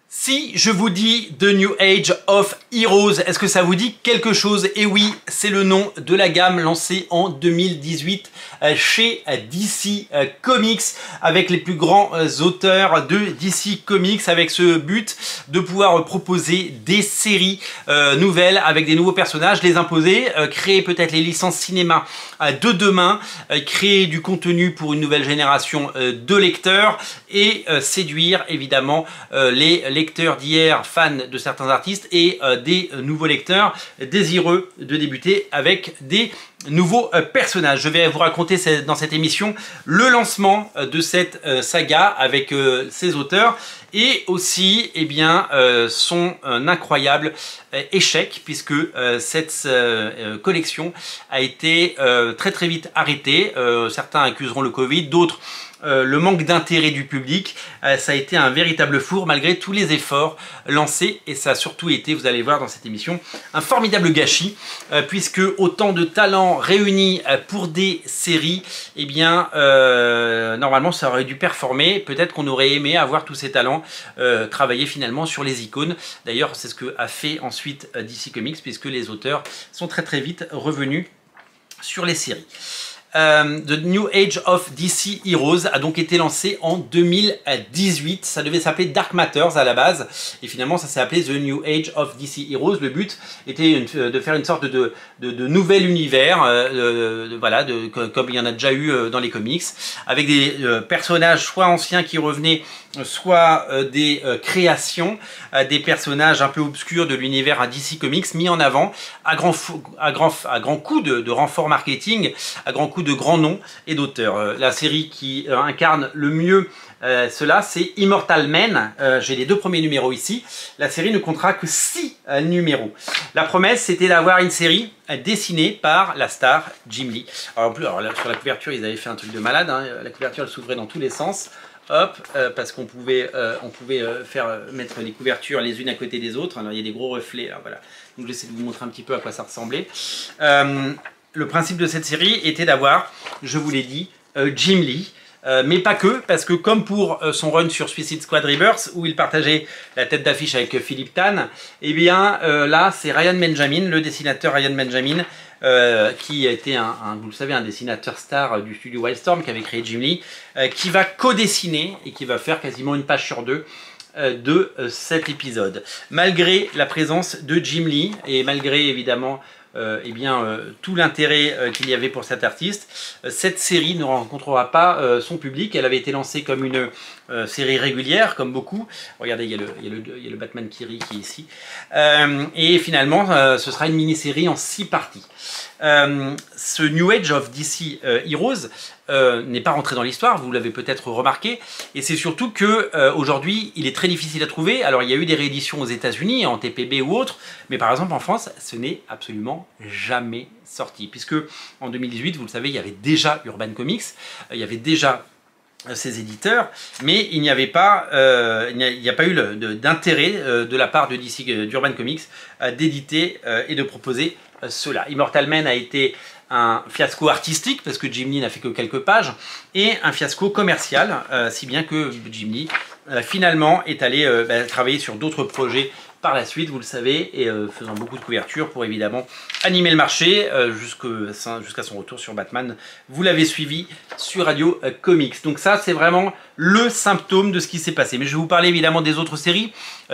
Si je vous dis The New Age of Heroes, est-ce que ça vous dit quelque chose? Et oui, c'est le nom de la gamme lancée en 2018 chez DC Comics, avec les plus grands auteurs de DC Comics, avec ce but de pouvoir proposer des séries nouvelles avec des nouveaux personnages, les imposer, créer peut-être les licences cinéma de demain, créer du contenu pour une nouvelle génération de lecteurs et séduire évidemment les lecteurs d'hier, fans de certains artistes et des nouveaux lecteurs désireux de débuter avec des nouveaux personnages. Je vais vous raconter dans cette émission le lancement de cette saga avec ses auteurs et aussi eh bien, son incroyable échec, puisque cette collection a été très vite arrêtée. Certains accuseront le Covid, d'autres le manque d'intérêt du public. Ça a été un véritable four malgré tous les efforts lancés, et ça a surtout été, vous allez voir dans cette émission, un formidable gâchis, puisque autant de talents réunis pour des séries, eh bien normalement ça aurait dû performer. Peut-être qu'on aurait aimé avoir tous ces talents travailler finalement sur les icônes. D'ailleurs c'est ce que a fait ensuite DC Comics, puisque les auteurs sont très vite revenus sur les séries. The New Age of DC Heroes a donc été lancé en 2018. Ça devait s'appeler Dark Matters à la base, et finalement ça s'est appelé The New Age of DC Heroes. Le but était de faire une sorte de nouvel univers, voilà, comme il y en a déjà eu dans les comics, avec des personnages soit anciens qui revenaient, soit des créations, des personnages un peu obscurs de l'univers à DC Comics mis en avant à grands coups de renfort marketing, à grands coups de grands noms et d'auteurs. La série qui incarne le mieux cela, c'est Immortal Men. J'ai les 2 premiers numéros ici. La série ne comptera que 6 numéros. La promesse, c'était d'avoir une série dessinée par la star Jim Lee. Alors, en plus, alors là, sur la couverture, ils avaient fait un truc de malade, hein. La couverture, elle s'ouvrait dans tous les sens. Hop, parce qu'on pouvait, mettre les couvertures les unes à côté des autres. Alors il y a des gros reflets, là, voilà. Donc j'essaie de vous montrer un petit peu à quoi ça ressemblait. Le principe de cette série était d'avoir, je vous l'ai dit, Jim Lee. Mais pas que, parce que comme pour son run sur Suicide Squad Rebirth, où il partageait la tête d'affiche avec Philippe Tan, eh bien là c'est Ryan Benjamin, le dessinateur Ryan Benjamin, qui a été vous le savez, un dessinateur star du studio Wildstorm, qui avait créé Jim Lee, qui va co-dessiner et qui va faire quasiment une page sur 2 de cet épisode. Malgré la présence de Jim Lee et malgré évidemment tout l'intérêt qu'il y avait pour cet artiste, cette série ne rencontrera pas son public. Elle avait été lancée comme une série régulière, comme beaucoup. Regardez, il y a le Batman qui rit qui est ici. Et finalement, ce sera une mini-série en 6 parties. Ce New Age of DC Heroes n'est pas rentré dans l'histoire, vous l'avez peut-être remarqué, et c'est surtout que aujourd'hui il est très difficile à trouver. Alors il y a eu des rééditions aux États-Unis en TPB ou autre, mais par exemple en France ce n'est absolument jamais sorti, puisque en 2018, vous le savez, il y avait déjà Urban Comics, il y avait déjà ces éditeurs, mais il n'y avait pas, il n'y a pas eu d'intérêt de la part de DC, d'Urban Comics, d'éditer et de proposer cela. Immortal Men a été un fiasco artistique, parce que Jim Lee n'a fait que quelques pages, et un fiasco commercial, si bien que Jim Lee finalement est allé travailler sur d'autres projets par la suite, vous le savez, et faisant beaucoup de couvertures pour évidemment animer le marché jusqu'à son retour sur Batman. Vous l'avez suivi sur Radio Comics. Donc ça, c'est vraiment le symptôme de ce qui s'est passé. Mais je vais vous parler évidemment des autres séries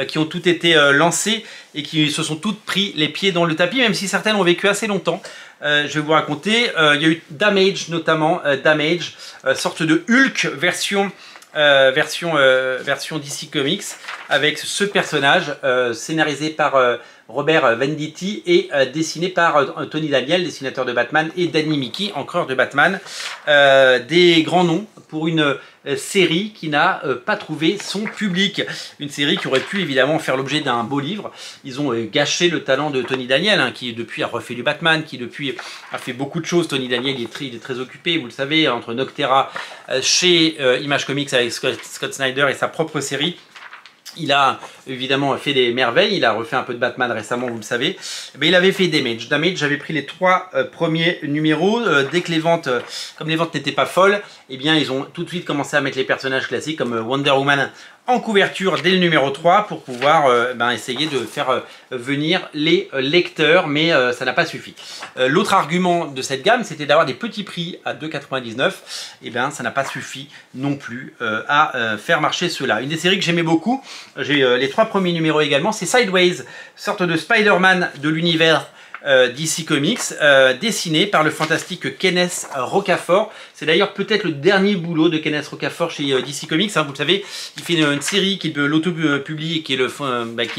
qui ont toutes été lancées et qui se sont toutes pris les pieds dans le tapis, même si certaines ont vécu assez longtemps. Je vais vous raconter. Il y a eu Damage notamment, Damage, sorte de Hulk version DC Comics, avec ce personnage scénarisé par Robert Venditti et dessiné par Tony Daniel, dessinateur de Batman, et Danny Miki, encreur de Batman. Des grands noms pour une série qui n'a pas trouvé son public. Une série qui aurait pu évidemment faire l'objet d'un beau livre. Ils ont gâché le talent de Tony Daniel, hein, qui depuis a refait du Batman, qui depuis a fait beaucoup de choses. Tony Daniel il est très occupé, vous le savez, entre Noctera chez Image Comics avec Scott Snyder et sa propre série. Il a évidemment fait des merveilles. Il a refait un peu de Batman récemment, vous le savez. Mais il avait fait Damage. Damage, j'avais pris les 3 premiers numéros. Dès que les ventes, comme les ventes n'étaient pas folles, eh bien ils ont tout de suite commencé à mettre les personnages classiques comme Wonder Woman en couverture dès le numéro 3 pour pouvoir essayer de faire venir les lecteurs, mais ça n'a pas suffi. L'autre argument de cette gamme, c'était d'avoir des petits prix à 2,99 €. Et bien ça n'a pas suffi non plus à faire marcher cela. Une des séries que j'aimais beaucoup, j'ai les 3 premiers numéros également, c'est Sideways, sorte de Spider-Man de l'univers DC Comics, dessiné par le fantastique Kenneth Rocafort. C'est d'ailleurs peut-être le dernier boulot de Kenneth Rocafort chez DC Comics. Hein, vous le savez, il fait une série qu'il l'auto-publie et qu'il le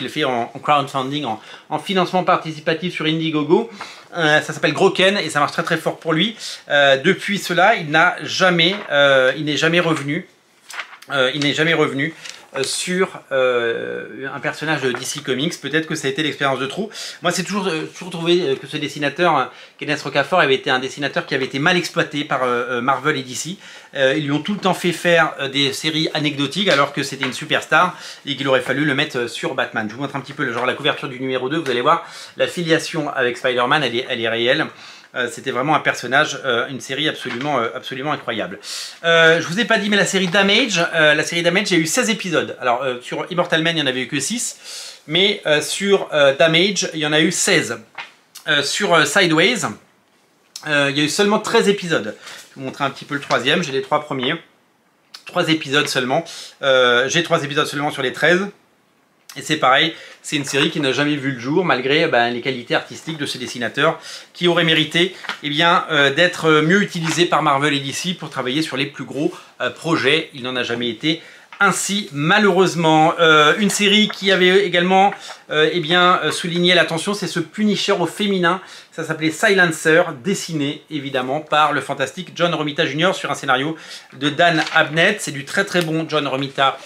fait en crowdfunding, en financement participatif sur Indiegogo. Ça s'appelle Gros Ken et ça marche très très fort pour lui. Depuis cela, il n'est jamais revenu. Sur un personnage de DC Comics. Peut-être que ça a été l'expérience de trop. Moi, c'est toujours trouvé que ce dessinateur, Kenneth Rocafort, avait été un dessinateur qui avait été mal exploité par Marvel et DC. Ils lui ont tout le temps fait faire des séries anecdotiques alors que c'était une superstar et qu'il aurait fallu le mettre sur Batman. Je vous montre un petit peu la couverture du numéro 2. Vous allez voir, la filiation avec Spider-Man, elle est réelle. C'était vraiment un personnage, une série absolument incroyable. Je vous ai pas dit, mais la série Damage, il y a eu 16 épisodes. Alors, sur Immortal Man, il n'y en avait eu que 6. Mais sur Damage, il y en a eu 16. Sur Sideways, il y a eu seulement 13 épisodes. Je vais vous montrer un petit peu le troisième. J'ai les 3 premiers. 3 épisodes seulement. J'ai 3 épisodes seulement sur les 13. Et c'est pareil, c'est une série qui n'a jamais vu le jour malgré les qualités artistiques de ce dessinateur qui aurait mérité d'être mieux utilisé par Marvel et DC pour travailler sur les plus gros projets. Il n'en a jamais été ainsi malheureusement. Une série qui avait également souligné l'attention, c'est ce Punisher au féminin. Ça s'appelait Silencer, dessiné évidemment par le fantastique John Romita Jr. sur un scénario de Dan Abnett. C'est du très très bon John Romita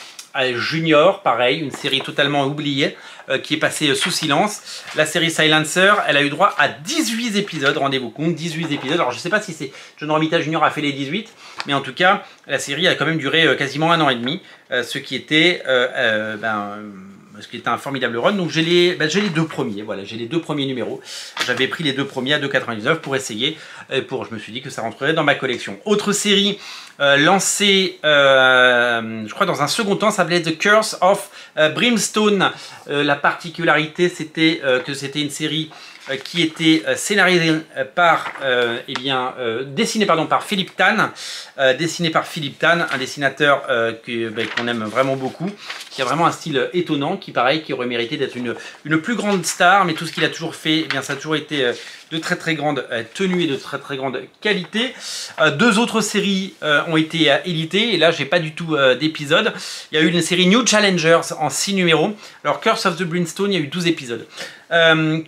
Junior, pareil, une série totalement oubliée qui est passée sous silence. La série Silencer, elle a eu droit à 18 épisodes, rendez-vous compte, 18 épisodes. Alors je ne sais pas si c'est John Romita Jr. a fait les 18, mais en tout cas, la série a quand même duré quasiment 1 an et demi, ce qui était un formidable run. Donc j'ai les 2 premiers, voilà, j'ai les 2 premiers numéros. J'avais pris les 2 premiers à 2,99 € pour essayer, je me suis dit que ça rentrerait dans ma collection. Autre série lancée, je crois dans un second temps, ça s'appelait The Curse of Brimstone. La particularité, c'était que c'était une série qui était scénarisée par, dessinée par Philippe Tan, un dessinateur qu'on aime vraiment beaucoup, qui a vraiment un style étonnant, qui aurait mérité d'être une plus grande star, mais tout ce qu'il a toujours fait, ça a toujours été de très très grande tenue et de très très grande qualité. 2 autres séries ont été éditées, et là j'ai pas du tout d'épisodes. Il y a eu une série New Challengers en 6 numéros. Alors Curse of the Brimstone, il y a eu 12 épisodes. New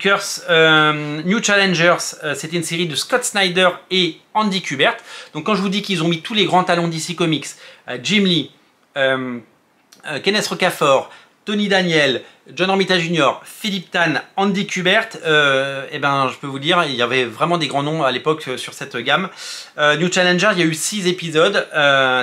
Challengers, c'était une série de Scott Snyder et Andy Kubert. Donc quand je vous dis qu'ils ont mis tous les grands talents d'ici Comics, Jim Lee, Kenneth Rocafort, Tony Daniel, John Romita Jr., Philippe Tan, Andy Kubert, je peux vous dire, il y avait vraiment des grands noms à l'époque sur cette gamme. New Challenger, il y a eu 6 épisodes,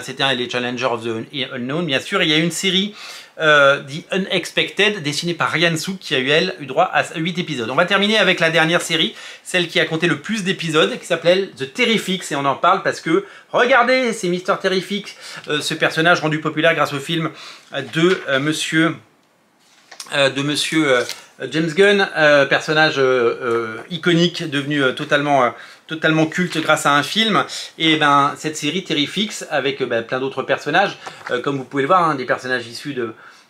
c'était les Challengers of the Unknown, bien sûr. Il y a eu une série The Unexpected, dessinée par Ryan Sook, qui a eu droit à 8 épisodes. On va terminer avec la dernière série, celle qui a compté le plus d'épisodes, qui s'appelait The Terrifics, et on en parle parce que, regardez, c'est Mr. Terrifics, ce personnage rendu populaire grâce au film de Monsieur James Gunn, personnage iconique, devenu totalement culte grâce à un film. Et cette série Terrifics, avec plein d'autres personnages, comme vous pouvez le voir, des personnages issus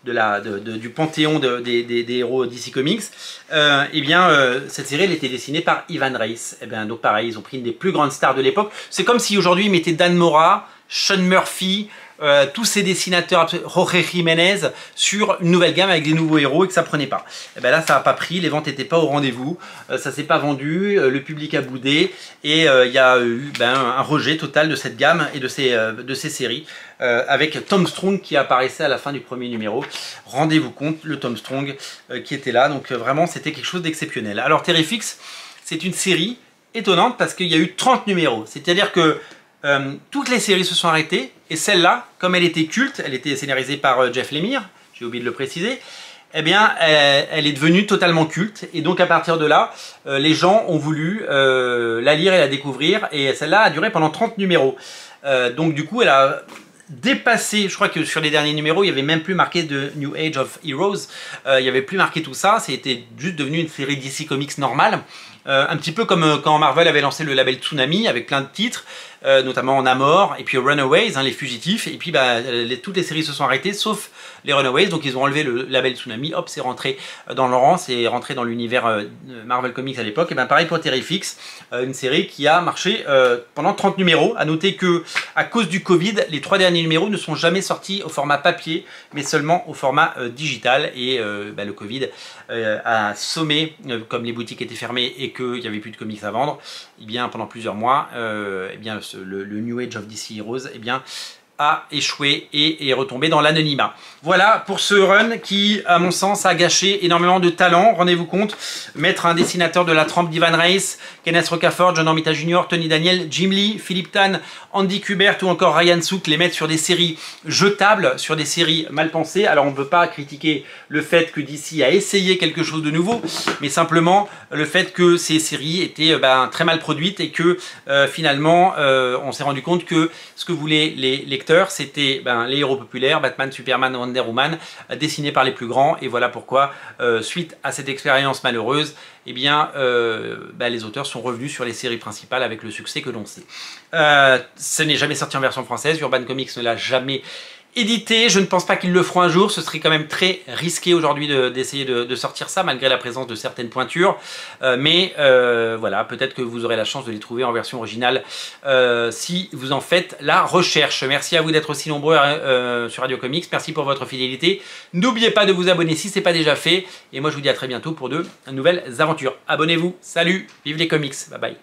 du panthéon des héros DC Comics, cette série elle était dessinée par Ivan Reis. Donc pareil, ils ont pris une des plus grandes stars de l'époque. C'est comme si aujourd'hui ils mettaient Dan Mora, Sean Murphy, tous ces dessinateurs, Jorge Jiménez, sur une nouvelle gamme avec des nouveaux héros et que ça prenait pas. Là ça n'a pas pris, les ventes n'étaient pas au rendez-vous, ça s'est pas vendu, le public a boudé et il y a eu un rejet total de cette gamme et de ces séries, avec Tom Strong qui apparaissait à la fin du premier numéro. Rendez-vous compte, le Tom Strong qui était là, donc vraiment c'était quelque chose d'exceptionnel. Alors Terrifics, c'est une série étonnante parce qu'il y a eu 30 numéros, c'est-à-dire que toutes les séries se sont arrêtées et celle-là, comme elle était culte, elle était scénarisée par Jeff Lemire, j'ai oublié de le préciser, eh bien, elle est devenue totalement culte. Et donc, à partir de là, les gens ont voulu la lire et la découvrir. Et celle-là a duré pendant 30 numéros. Donc, du coup, elle a dépassé, je crois que sur les derniers numéros, il n'y avait même plus marqué de New Age of Heroes. Il n'y avait plus marqué tout ça. C'était juste devenu une série DC Comics normale. Un petit peu comme quand Marvel avait lancé le label Tsunami avec plein de titres, notamment Namor et puis Runaways, hein, les fugitifs, et puis bah, toutes les séries se sont arrêtées sauf les Runaways, donc ils ont enlevé le label Tsunami, hop, c'est rentré dans le rang, c'est rentré dans l'univers Marvel Comics à l'époque. Et ben pareil pour Terrifix, une série qui a marché pendant 30 numéros. À noter que à cause du Covid, les 3 derniers numéros ne sont jamais sortis au format papier, mais seulement au format digital, et bah, le Covid a sommé, comme les boutiques étaient fermées et qu'il n'y avait plus de comics à vendre, et bien pendant plusieurs mois, et bien le New Age of DC Heroes a échoué et est retombé dans l'anonymat. Voilà pour ce run qui, à mon sens, a gâché énormément de talent. Rendez-vous compte, mettre un dessinateur de la trempe d'Ivan Reis, Kenneth Rocafort, John Romita Jr., Tony Daniel, Jim Lee, Philippe Tan, Andy Kubert ou encore Ryan Sook, les mettre sur des séries jetables, sur des séries mal pensées. Alors on ne veut pas critiquer le fait que DC a essayé quelque chose de nouveau, mais simplement le fait que ces séries étaient très mal produites et que finalement on s'est rendu compte que ce que voulaient les lecteurs, c'était les héros populaires, Batman, Superman, Wonder Woman, dessinés par les plus grands. Et voilà pourquoi, suite à cette expérience malheureuse, eh bien, les auteurs sont revenus sur les séries principales avec le succès que l'on sait. Ce n'est jamais sorti en version française, Urban Comics ne l'a jamais édité, je ne pense pas qu'ils le feront un jour, ce serait quand même très risqué aujourd'hui d'essayer de sortir ça malgré la présence de certaines pointures, mais voilà, peut-être que vous aurez la chance de les trouver en version originale si vous en faites la recherche. Merci à vous d'être aussi nombreux sur Radio Comics, merci pour votre fidélité, n'oubliez pas de vous abonner si ce n'est pas déjà fait, et moi je vous dis à très bientôt pour de nouvelles aventures. Abonnez-vous, salut, vive les comics, bye bye.